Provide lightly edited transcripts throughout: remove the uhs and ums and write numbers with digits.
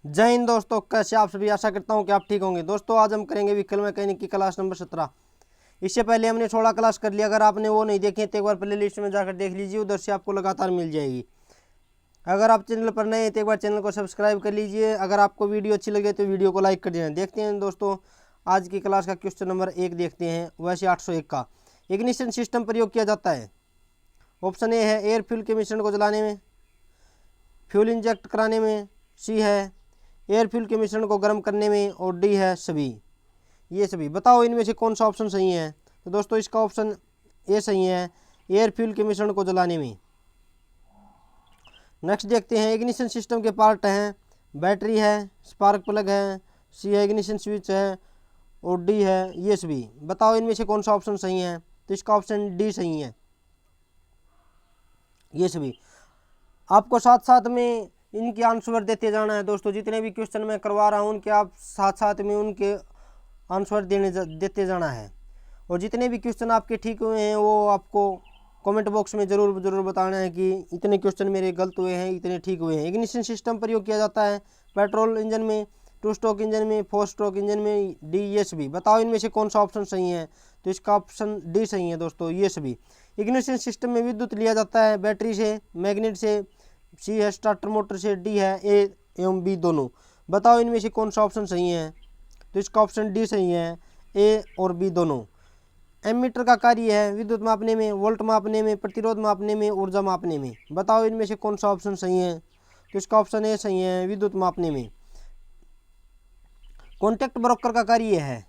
जय हिंद दोस्तों, कैसे आप सभी। आशा करता हूं कि आप ठीक होंगे। दोस्तों आज हम करेंगे व्हीकल मैकेनिक की क्लास नंबर 17। इससे पहले हमने 16 क्लास कर लिया। अगर आपने वो नहीं देखे तो एक बार प्ले लिस्ट में जाकर देख लीजिए, उधर से आपको लगातार मिल जाएगी। अगर आप चैनल पर नए हैं तो एक बार चैनल को सब्सक्राइब कर लीजिए। अगर आपको वीडियो अच्छी लगे तो वीडियो को लाइक कर देना। देखते हैं दोस्तों आज की क्लास का क्वेश्चन नंबर 1 देखते हैं। वैसे 801 का इग्निशन सिस्टम प्रयोग किया जाता है। ऑप्शन ए है एयर फ्यूल के मिश्रण को जलाने में, फ्यूल इंजेक्ट कराने में, सी है एयर फ्यूल के मिश्रण को गर्म करने में, और डी है सभी। ये सभी बताओ इनमें से कौन सा ऑप्शन सही है। तो दोस्तों इसका ऑप्शन ए सही है, एयर फ्यूल के मिश्रण को जलाने में। नेक्स्ट देखते हैं इग्निशन सिस्टम के पार्ट हैं बैटरी है, स्पार्क प्लग है, सी है इग्निशन स्विच है, और डी है ये सभी। बताओ इनमें से कौन सा ऑप्शन सही है। तो इसका ऑप्शन डी सही है, ये सभी। आपको साथ साथ में इनके आंसर देते जाना है। दोस्तों जितने भी क्वेश्चन मैं करवा रहा हूँ उनके आप साथ साथ में उनके आंसर देते जाना है। और जितने भी क्वेश्चन आपके ठीक हुए हैं वो आपको कमेंट बॉक्स में ज़रूर बताना है कि इतने क्वेश्चन मेरे गलत हुए हैं, इतने ठीक हुए हैं। इग्निशन सिस्टम प्रयोग किया जाता है पेट्रोल इंजन में, 2 स्ट्रोक इंजन में, 4 स्ट्रोक इंजन में, डी ये सभी। बताओ इनमें से कौन सा ऑप्शन सही है। तो इसका ऑप्शन डी सही है दोस्तों, ये सभी। इग्निशन सिस्टम में विद्युत लिया जाता है बैटरी से, मैग्नेट से, सी है स्टार्टर मोटर से, डी है ए एवं बी दोनों। बताओ इनमें से कौन सा ऑप्शन सही है। तो इसका ऑप्शन डी सही है, ए और बी दोनों। एमीटर का कार्य है विद्युत मापने में, वोल्ट मापने में, प्रतिरोध मापने में, ऊर्जा मापने में। बताओ इनमें से कौन सा ऑप्शन सही है। तो इसका ऑप्शन ए सही है, विद्युत मापने में। कॉन्टैक्ट ब्रोकर का कार्य है,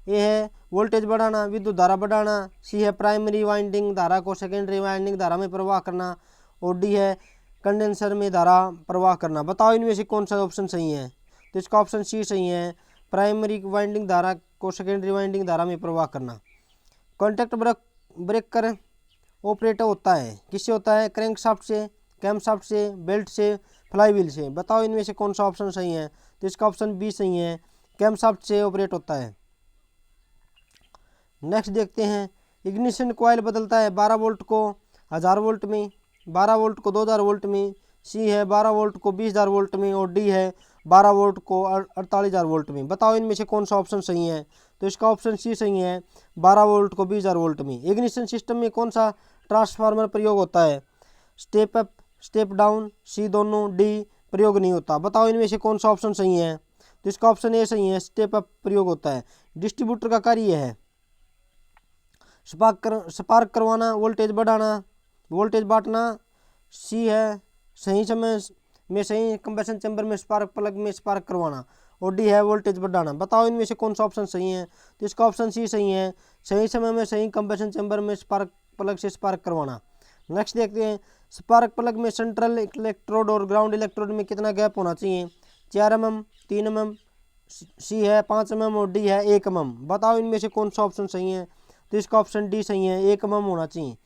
ये है वोल्टेज बढ़ाना, विद्युत धारा बढ़ाना, सी है प्राइमरी वाइंडिंग धारा को सेकेंडरी वाइंडिंग धारा में प्रवाह करना, और डी है कंडेंसर में धारा प्रवाह करना। बताओ इनमें से कौन सा ऑप्शन सही है। तो इसका ऑप्शन सी सही है, प्राइमरी वाइंडिंग धारा को सेकेंडरी वाइंडिंग धारा में प्रवाह करना। कॉन्टैक्ट ब्रेकर ऑपरेटर होता है किससे होता है, क्रैंक शाफ्ट से, कैम शाफ्ट से, बेल्ट से, फ्लाईव्हील से। बताओ इनमें से कौन सा ऑप्शन सही है। तो इसका ऑप्शन बी सही है, कैम शाफ्ट से ऑपरेट होता है। नेक्स्ट देखते हैं इग्निशन कॉइल बदलता है 12 वोल्ट को 1000 वोल्ट में, 12 वोल्ट को 2000 वोल्ट में, सी है 12 वोल्ट को 20000 वोल्ट में, और डी है 12 वोल्ट को 48000 वोल्ट में। बताओ इनमें से कौन सा ऑप्शन सही है। तो इसका ऑप्शन सी सही है, 12 वोल्ट को 20000 वोल्ट में। इग्निशन सिस्टम में कौन सा ट्रांसफार्मर प्रयोग होता है, स्टेप अप, स्टेप डाउन, सी दोनों, डी प्रयोग नहीं होता। बताओ इनमें से कौन सा ऑप्शन सही है। तो इसका ऑप्शन ए सही है, स्टेप अप प्रयोग होता है। डिस्ट्रीब्यूटर का कार्य है स्पार्क करवाना, वोल्टेज बढ़ाना, वोल्टेज बांटना, सी है सही समय में सही कंबेशन चैम्बर में स्पार्क प्लग में स्पार्क करवाना, और डी है वोल्टेज बढ़ाना। बताओ इनमें से कौन सा ऑप्शन सही है। तो इसका ऑप्शन सी सही है, सही समय में सही कंबेशन चैम्बर में स्पार्क प्लग से स्पार्क करवाना। नेक्स्ट देखते हैं स्पार्क प्लग में सेंट्रल इलेक्ट्रोड और ग्राउंड इलेक्ट्रोड में कितना गैप होना चाहिए, 4 mm, 3 mm, सी है 5 mm, और डी है 1 mm। बताओ इनमें से कौन सा ऑप्शन सही है। तो इसका ऑप्शन डी सही है, 1 mm होना चाहिए।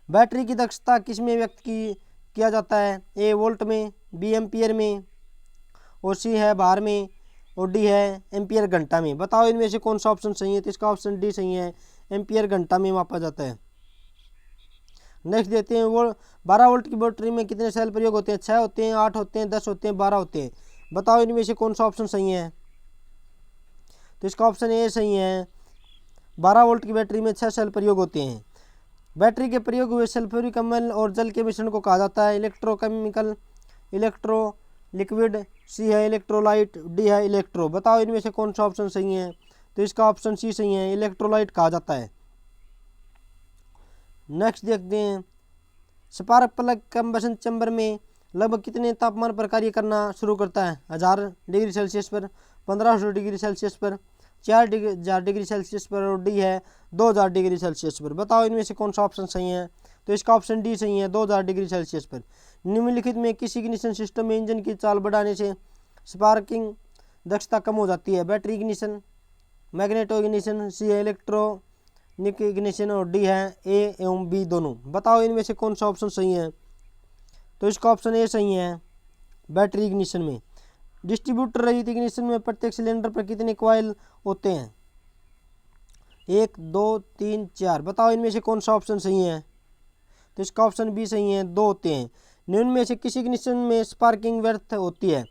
बैटरी की दक्षता किस में व्यक्त किया जाता है, ए वोल्ट में, बी एम्पियर में, और सी है बार में, और डी है एम्पियर घंटा में। बताओ इनमें से कौन सा ऑप्शन सही है। तो इसका ऑप्शन डी सही है, एम्पियर घंटा में मापा जाता है। नेक्स्ट देखते हैं वो 12 वोल्ट की बैटरी में कितने सेल प्रयोग होते हैं, 6 होते हैं, 8 होते हैं, 10 होते हैं, 12 होते हैं। बताओ इनमें से कौन सा ऑप्शन सही है। तो इसका ऑप्शन ए सही है, 12 वोल्ट की बैटरी में 6 सेल प्रयोग होते हैं। बैटरी के प्रयोग हुए सल्फ्यूरिक अम्ल और जल के मिश्रण को कहा जाता है इलेक्ट्रोकेमिकल, इलेक्ट्रो लिक्विड, सी है इलेक्ट्रोलाइट, डी है इलेक्ट्रो। बताओ इनमें से कौन सा ऑप्शन सही है। तो इसका ऑप्शन सी सही है, इलेक्ट्रोलाइट कहा जाता है। नेक्स्ट देखते हैं स्पार्क प्लग कंबशन चैम्बर में लगभग कितने तापमान पर कार्य करना शुरू करता है, 1000 डिग्री सेल्सियस पर, 1500 डिग्री सेल्सियस पर, 4000 डिग्री सेल्सियस पर, और डी है 2000 डिग्री सेल्सियस पर। बताओ इनमें से कौन सा ऑप्शन सही है। तो इसका ऑप्शन डी सही है, 2000 डिग्री सेल्सियस पर। निम्नलिखित में किसी इग्निशन सिस्टम में इंजन की चाल बढ़ाने से स्पार्किंग दक्षता कम हो जाती है, बैटरी इग्निशन, मैग्नेटो इग्निशन, सी है इलेक्ट्रॉनिक इग्निशन, और डी है ए एवं बी दोनों। बताओ इनमें से कौन सा ऑप्शन सही है। तो इसका ऑप्शन ए सही है, बैटरी इग्निशन में। डिस्ट्रीब्यूटर रहित इग्निशन में प्रत्येक सिलेंडर पर कितने कॉइल होते हैं, 1 2 3 4। बताओ इनमें से कौन सा ऑप्शन सही है। तो इसका ऑप्शन बी सही है, 2 होते हैं। निम्न में से किस इग्निशन में स्पार्किंग व्यर्थ होती है?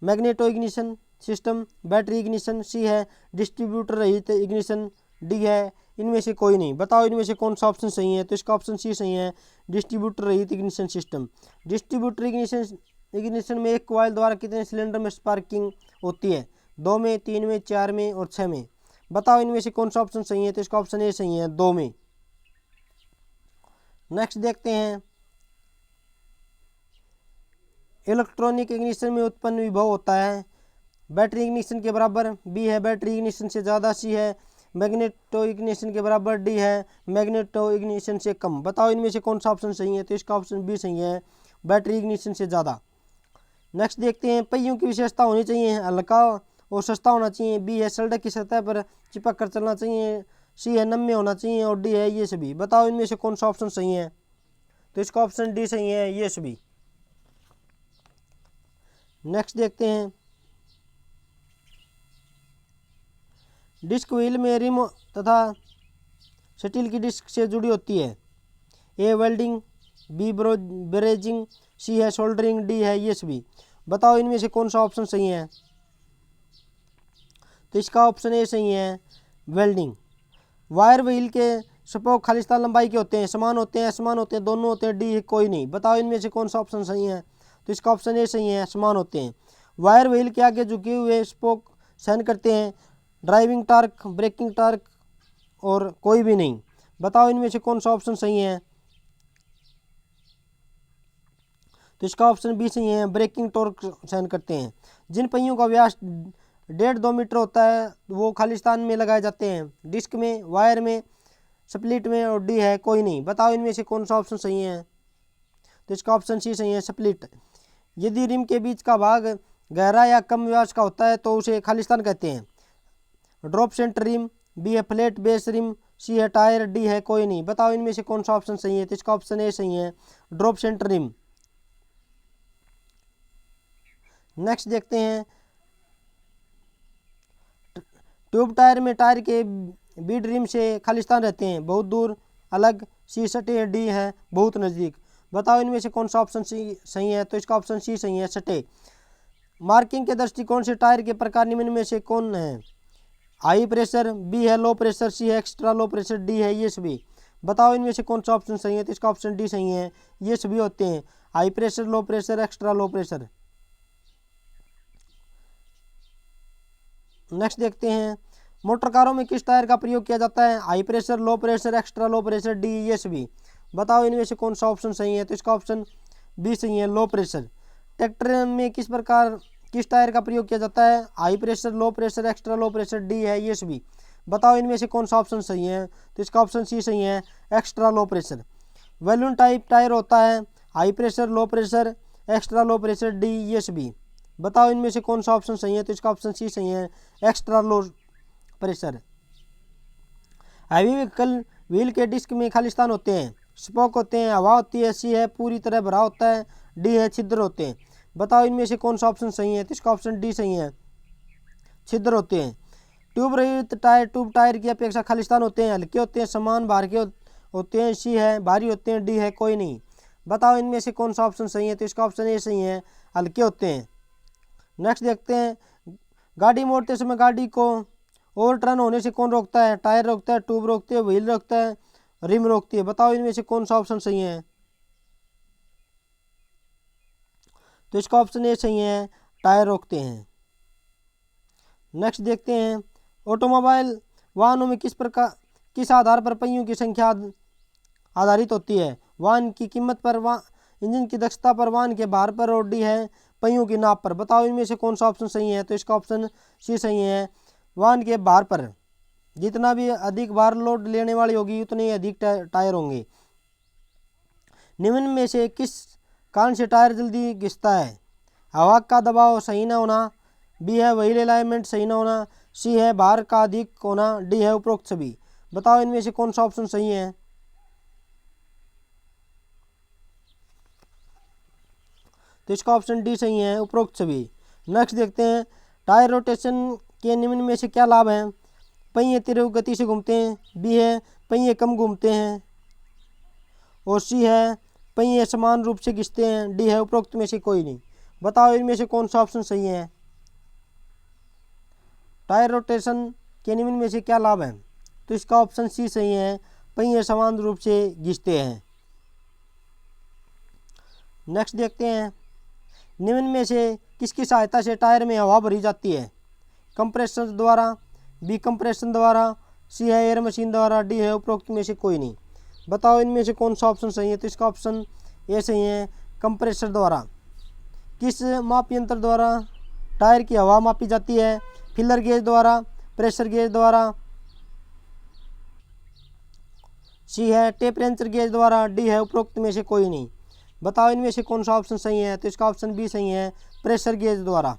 Magneto ignition system, battery ignition, सी है डिस्ट्रीब्यूटर रहित इग्निशन, डी है इनमें से कोई नहीं। बताओ इनमें से कौन सा ऑप्शन सही है? तो इसका ऑप्शन सी सही है, डिस्ट्रीब्यूटर रहित इग्निशन सिस्टम। डिस्ट्रीब्यूटर इग्निशन में एक कॉइल द्वारा कितने सिलेंडर में स्पार्किंग होती है? 2 में, 3 में, 4 में और 6 में। बताओ इनमें से कौन सा ऑप्शन सही है? तो इसका ऑप्शन ए सही है, 2 में। नेक्स्ट देखते हैं, इलेक्ट्रॉनिक इग्निशन में उत्पन्न विभव होता है बैटरी इग्निशन के बराबर, बी है बैटरी इग्निशन से ज़्यादा, सी है मैग्नेटो इग्निशन के बराबर, डी है मैग्नेटो इग्निशन से कम। बताओ इनमें से कौन सा ऑप्शन सही है? तो इसका ऑप्शन बी सही है, बैटरी इग्निशन से ज़्यादा। नेक्स्ट देखते हैं, पहियों की विशेषता होनी चाहिए हल्का और सस्ता होना चाहिए, बी है सड़क की सतह पर चिपक कर चलना चाहिए, सी है नम्य होना चाहिए और डी है ये सभी। बताओ इनमें से कौन सा ऑप्शन सही है? तो इसका ऑप्शन डी सही है, ये सभी। नेक्स्ट देखते हैं, डिस्क व्हील में रिम तथा स्टील की डिस्क से जुड़ी होती है, ए वेल्डिंग, बी ब्रेजिंग, सी है सोल्डरिंग, डी है ये सभी। बताओ इनमें से कौन सा ऑप्शन सही है? तो इसका ऑप्शन ए सही है, वेल्डिंग। वायर व्हील के स्पोक खालिस्तान लंबाई के होते हैं, समान होते हैं, असमान होते हैं, दोनों होते हैं, डी है कोई नहीं। बताओ इनमें से कौन सा ऑप्शन सही है? तो इसका ऑप्शन ए सही है, समान होते हैं। वायर व्हील के आगे झुके हुए स्पोक सहन करते हैं ड्राइविंग टार्क, ब्रेकिंग टार्क और कोई भी नहीं। बताओ इनमें से कौन सा ऑप्शन सही है? तो इसका ऑप्शन बी सही है, ब्रेकिंग टॉर्क सहन करते हैं। जिन पहियों का व्यास 1.5-2 मीटर होता है वो खालिस्तान में लगाए जाते हैं, डिस्क में, वायर में, स्प्लिट में और डी है कोई नहीं। बताओ इनमें से कौन सा ऑप्शन सही है? तो इसका ऑप्शन सी सही है, स्प्लिट। यदि रिम के बीच का भाग गहरा या कम व्यास का होता है तो उसे खालिस्तान कहते हैं, ड्रॉप सेंटर रिम, बी है फ्लैट बेस रिम, सी है टायर, डी है कोई नहीं। बताओ इनमें से कौन सा ऑप्शन सही है? तो इसका ऑप्शन ए सही है, ड्रॉप सेंटर रिम। नेक्स्ट देखते हैं, ट्यूब टायर में टायर के बीड रिम से खालिस्तान रहते हैं, बहुत दूर, अलग, सी सटे, डी है बहुत नज़दीक। बताओ इनमें से कौन सा ऑप्शन सही है? तो इसका ऑप्शन सी सही है, सटे। मार्किंग के दृष्टिकोण से टायर के प्रकार निम्न में से कौन है? हाई प्रेशर, बी है लो प्रेशर, सी है एक्स्ट्रा लो प्रेशर, डी है ये सभी। बताओ इनमें से कौन सा ऑप्शन सही है? तो इसका ऑप्शन डी सही है, ये सभी होते हैं, high pressure, low pressure, extra low pressure. Next देखते हैं, मोटर कारों में किस टायर का प्रयोग किया जाता है? High pressure, low pressure, extra low pressure, D ये सभी। बताओ इनमें से कौन सा ऑप्शन सही है? तो इसका ऑप्शन बी सही है, लो प्रेशर। ट्रैक्टर में किस टायर का प्रयोग किया जाता है? High pressure, low pressure, extra low pressure, D है ये सभी। बताओ इनमें से कौन सा ऑप्शन सही है? तो इसका ऑप्शन सी सही है, extra low pressure. Balloon type tyre होता है, high pressure, low pressure, extra low pressure, D ये सभी। बताओ इनमें से कौन सा ऑप्शन सही है? तो इसका ऑप्शन सी सही है, extra low pressure. Heavy wheel के डिस्क में खालिस्तान होते हैं, स्पोक होते हैं, हवा होती है, सी है पूरी तरह भरा होता है, डी है छिद्र होते हैं। बताओ इनमें से कौन सा ऑप्शन सही है? तो इसका ऑप्शन डी सही है, छिद्र होते हैं। ट्यूब रहित टायर ट्यूब टायर की अपेक्षा खालिस्तान होते हैं, हल्के होते हैं, समान भार के होते हैं, सी है भारी होते हैं, डी है कोई नहीं। बताओ इनमें से कौन सा ऑप्शन सही है? तो इसका ऑप्शन ए सही है, हल्के होते हैं। नेक्स्ट देखते हैं, गाड़ी मोड़ते समय गाड़ी को ओवरटर्न होने से कौन रोकता है? टायर रोकता है, ट्यूब रोकती है, व्हील रोकता है, रिम रोकती है। बताओ इनमें से कौन सा ऑप्शन सही है? तो इसका ऑप्शन ए सही है, टायर रोकते हैं। नेक्स्ट देखते हैं, ऑटोमोबाइल वाहनों में किस आधार पर पहियों की संख्या आधारित होती है? वाहन की कीमत पर, इंजन की दक्षता पर, वाहन के भार पर और डी है पहियों की नाप पर। बताओ इनमें से कौन सा ऑप्शन सही है? तो इसका ऑप्शन सी सही है, वाहन के भार पर। जितना भी अधिक भार लोड लेने वाली होगी उतने ही अधिक टायर होंगे। निम्न में से किस कारण से टायर जल्दी घिसता है? हवा का दबाव सही न होना, बी है व्हील अलाइनमेंट सही न होना, सी है भार का अधिक होना, डी है उपरोक्त सभी। बताओ इनमें से कौन सा ऑप्शन सही है? तो इसका ऑप्शन डी सही है, उपरोक्त सभी। नेक्स्ट देखते हैं, टायर रोटेशन के निम्न में से क्या लाभ हैं? पहिए तीव्र गति से घूमते हैं, बी है पहिए कम घूमते हैं और सी है पहिए समान रूप से घिसते हैं, डी है उपरोक्त में से कोई नहीं। बताओ इनमें से कौन सा ऑप्शन सही है। टायर रोटेशन के नियम में से क्या लाभ है, तो इसका ऑप्शन सी सही है, पहिए समान रूप से घिसते हैं। नेक्स्ट देखते हैं, निम्न में से किसकी सहायता से टायर में हवा भरी जाती है। कंप्रेसर द्वारा, बी कंप्रेशन द्वारा, सी है एयर मशीन द्वारा, डी है उपरोक्त में से कोई नहीं। बताओ इनमें से कौन सा ऑप्शन सही है, तो इसका ऑप्शन ए सही है, कंप्रेसर द्वारा। किस माप यंत्र द्वारा टायर की हवा मापी जाती है। फिलर गेज द्वारा, प्रेशर गेज द्वारा, सी है टेम्परेचर गेज द्वारा, डी है उपरोक्त में से कोई नहीं। बताओ इनमें से कौन सा ऑप्शन सही है, तो इसका ऑप्शन बी सही है, प्रेशर गेज द्वारा।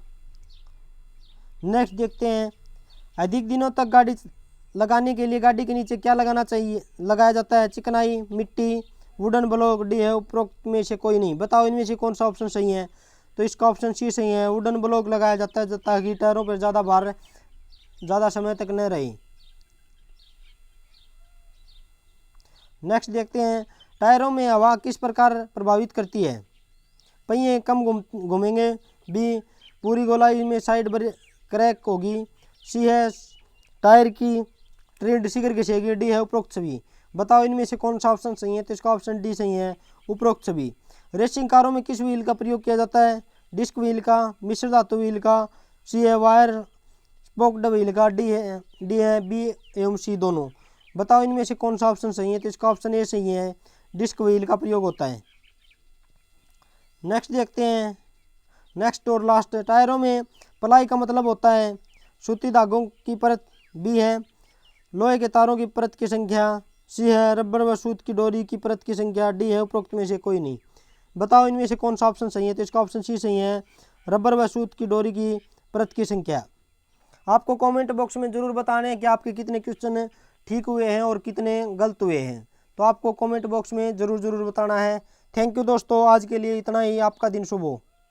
नेक्स्ट देखते हैं, अधिक दिनों तक गाड़ी लगाने के लिए गाड़ी के नीचे क्या लगाना चाहिए, लगाया जाता है। चिकनाई, मिट्टी, वुडन ब्लॉक, डी है उपरोक्त में से कोई नहीं। बताओ इनमें से कौन सा ऑप्शन सही है, तो इसका ऑप्शन सी सही है, वुडन ब्लॉक लगाया जाता है ताकि टायरों पर ज़्यादा भार ज़्यादा समय तक न रहे। नेक्स्ट देखते हैं, टायरों में हवा किस प्रकार प्रभावित करती है। पहिए कम घूमेंगे, बी पूरी गोलाई में साइड क्रैक होगी, सी है टायर की ट्रेड शीघ्र घिसेगी, डी है उपरोक्त सभी। बताओ इनमें से कौन सा ऑप्शन सही है, तो इसका ऑप्शन डी सही है, उपरोक्त सभी। रेसिंग कारों में किस व्हील का प्रयोग किया जाता है। डिस्क व्हील का, मिश्र धातु व्हील का, सी है वायर स्पोक्ड व्हील का, डी है बी एवं सी दोनों। बताओ इनमें से कौन सा ऑप्शन सही है, तो इसका ऑप्शन ए सही है, डिस्क व्हील का प्रयोग होता है। नेक्स्ट देखते हैं, नेक्स्ट और लास्ट, टायरों में पलाई का मतलब होता है सूती धागों की परत, बी है लोहे के तारों की परत की संख्या, सी है रबर व सूत की डोरी की परत की संख्या, डी है उपरोक्त में से कोई नहीं। बताओ इनमें से कौन सा ऑप्शन सही है, तो इसका ऑप्शन सी सही है, रबर व सूत की डोरी की परत की संख्या। आपको कमेंट बॉक्स में ज़रूर बताना है कि आपके कितने क्वेश्चन ठीक हुए हैं और कितने गलत हुए हैं, तो आपको कमेंट बॉक्स में ज़रूर बताना है। थैंक यू दोस्तों, आज के लिए इतना ही। आपका दिन शुभ हो।